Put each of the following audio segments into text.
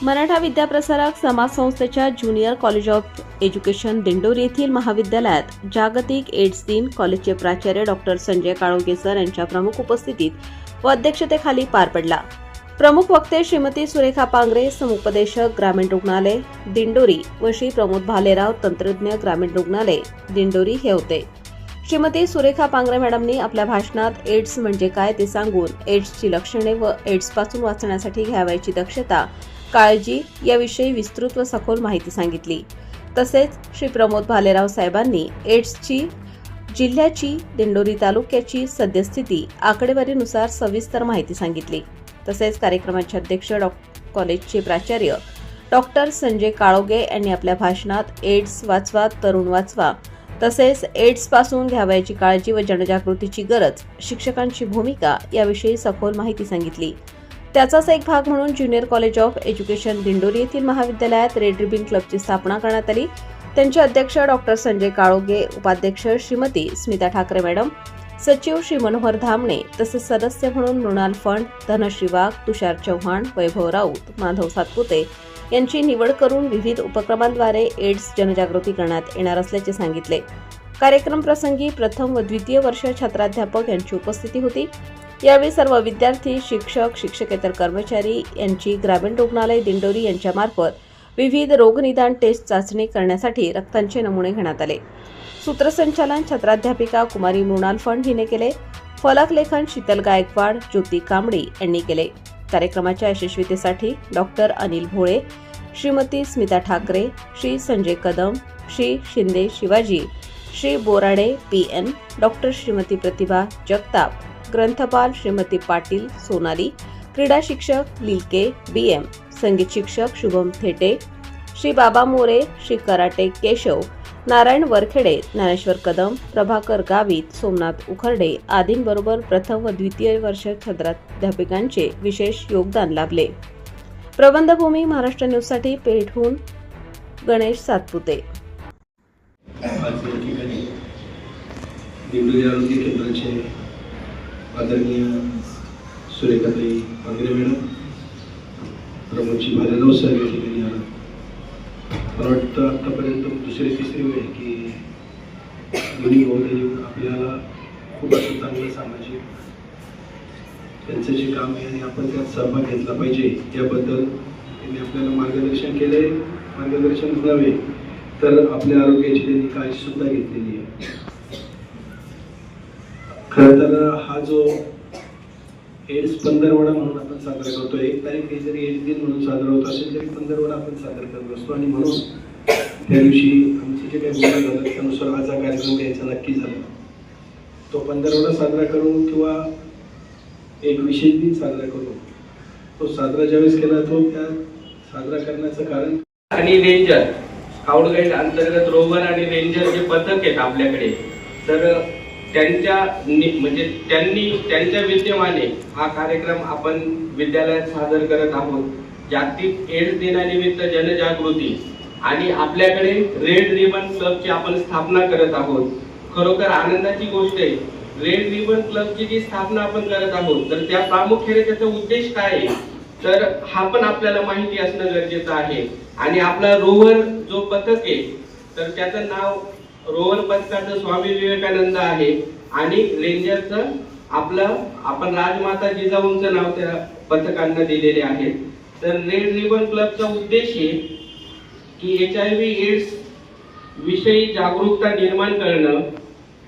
मराठा विद्याप्रसारक समाज संस्थेच्या junior college of education Dindori येथील महाविद्यालयात जागतिक एड्स दिन कॉलेजचे प्राचार्य डॉक्टर संजय काळोगे सर यांच्या प्रमुख उपस्थितीत व अध्यक्षतेखाली पार पडला। प्रमुख वक्ते श्रीमती सुरेखा पांगरे, समुपदेशक ग्रामीण रुग्णालय दिंडोरी व श्री प्रमोद भालेराव, तंत्रज्ञ ग्रामीण रुग्णालय दिंडोरी हे होते। श्रीमती सुरेखा पांगरे मॅडमनी आपल्या भाषणात एड्स म्हणजे काय ते सांगून एड्सची लक्षणे व एड्सपासून वाचण्यासाठी घ्यावयाची दक्षता, काळजी याविषयी विस्तृत व सखोल माहिती सांगितली। तसेच श्री प्रमोद भालेराव साहेबांनी एड्सची जिल्ह्याची, दिंडोरी तालुक्याची सद्यस्थिती आकडेवारीनुसार सविस्तर माहिती सांगितली। तसेच कार्यक्रमाचे अध्यक्ष कॉलेजचे प्राचार्य डॉक्टर संजय काळोगे यांनी आपल्या भाषणात एड्स वाचवा, तरुण वाचवा, तसेच एड्स पासून घ्यावयाची काळजी व जनजागृतीची गरज, शिक्षकांची भूमिका याविषयी सखोल माहिती सांगितली। त्याचाच एक भाग म्हणून junior college of education Dindori येथील महाविद्यालयात रेड रिबन क्लबची स्थापना करण्यात आली। त्यांचे अध्यक्ष डॉक्टर संजय काळोगे, उपाध्यक्ष श्रीमती स्मिता ठाकरे मॅडम, सचिव श्री मनोहर धामणे, तसेच सदस्य म्हणून मृणाल फंड, धनश्री वाघ, तुषार चव्हाण, वैभव राऊत, माधव सातपुते यांची निवड करून विविध उपक्रमांद्वारे एड्स जनजागृती करण्यात येणार असल्याचे सांगितले। कार्यक्रम प्रसंगी प्रथम व द्वितीय वर्ष छात्राध्यापक यांची उपस्थिती होती। यावेळी सर्व विद्यार्थी, शिक्षक, शिक्षकेतर कर्मचारी यांची ग्रामीण रुग्णालय दिंडोरी यांच्यामार्फत विविध रोगनिदान टेस्ट चाचणी करण्यासाठी रक्तांचे नमुने घेण्यात आले। सूत्रसंचालन छात्राध्यापिका कुमारी मृणाल फंड हिने केले। फलकलेखन शीतल गायकवाड, ज्योती कांबडी यांनी केले। कार्यक्रमाच्या यशस्वीतेसाठी डॉक्टर अनिल भोळे, श्रीमती स्मिता ठाकरे, श्री संजय कदम, श्री शिंदे शिवाजी, श्री बोराडे PN, डॉक्टर श्रीमती प्रतिभा जगताप, ग्रंथपाल श्रीमती पाटील सोनाली, क्रीडा शिक्षक लिलके BM, संगीत शिक्षक शुभम थेटे, श्री बाबा मोरे, श्री कराटे केशव, नारायण वरखेडे, ज्ञानेश्वर कदम, प्रभाकर गावित, सोमनाथ उखर्डे आदींबरोबर प्रथम व द्वितीय वर्ष छात्राध्यापिकांचे विशेष योगदान लाभले। प्रबंधभूमी महाराष्ट्र न्यूजसाठी पेठहून गणेश सातपुते। दिंडोरी आरोग्य केंद्राचे आदरणीय सुरेखाताई पांगरे मॅडम, प्रमोदजी भालेराव साहेब या ठिकाणी आला। मला वाटतं आतापर्यंत दुसरी तिसरी वेळ की दोन्ही महोदय येऊन आपल्याला खूप असं चांगलं सामाजिक त्यांचं जे काम आहे आणि आपण त्यात सहभाग घेतला पाहिजे याबद्दल त्यांनी आपल्याला मार्गदर्शन केले। मार्गदर्शन नव्हे तर आपल्या आरोग्याची त्यांनी काळजी सुद्धा घेतलेली आहे। खरं तर हा जो एड्स पंधरवडा म्हणून आपण साजरा करतो, 1 तारीख हे जरी एड्स दिन म्हणून साजरा होत असेल तरी पंधरवडा आपण साजरा करत असतो आणि म्हणून त्या दिवशी आमचं जे काही बोलणं झालं त्यानुसार आज हा कार्यक्रम घ्यायचा नक्की झाला। तो पंधरवडा साजरा करून किंवा एक विशेष दिन साजरा करून तो साजरा ज्यावेळेस केला तो त्या साजरा करण्याचं कारण आणि रेंजर स्काउट गाईड अंतर्गत रोवर आणि रेंजर जे पथक आहेत आपल्याकडे, तर त्यांनी त्यांच्या विद्यमाने हा कार्यक्रम आपण विद्यालयात सादर करत आहोत। जागतिक एड्स दिनानिमित्त जनजागृती आणि आपल्याकडे रेड रिबन क्लबची आपण स्थापना करत आहोत। खरोखर आनंदाची गोष्ट आहे। रेड रिबन क्लबची जी स्थापना आपण करत आहोत तर त्या प्रामुख्याने त्याचा उद्देश काय आहे तर हा पण आपल्याला माहिती असणं गरजेचं आहे। आणि आपला रोवर जो पथक आहे तर त्याचं नाव रोवर पथकाचं स्वामी विवेकानंद आहे आणि रेंजरचं आपण राजमाता जिजाऊंचं नाव त्या पथकांना दिलेले आहे। तर रेड रिबन क्लबचा उद्देश आहे की HIV एड्स विषयी जागरूकता निर्माण करणं,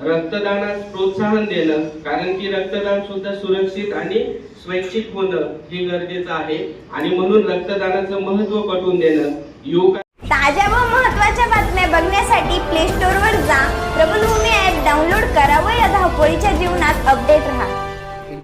रक्तदानास प्रोत्साहन देणं, कारण की रक्तदान सुद्धा सुरक्षित आणि स्वैच्छिक होणं हे गरजेचं आहे आणि म्हणून रक्तदानाचं महत्त्व पटवून देणं। ताज्या व महत्त्वाच्या बातम्या बघण्यासाठी प्ले स्टोअरवर जा, प्रबंधभूमी ॲप डाउनलोड करा व या धावपळीच्या जीवनात अपडेट रहा।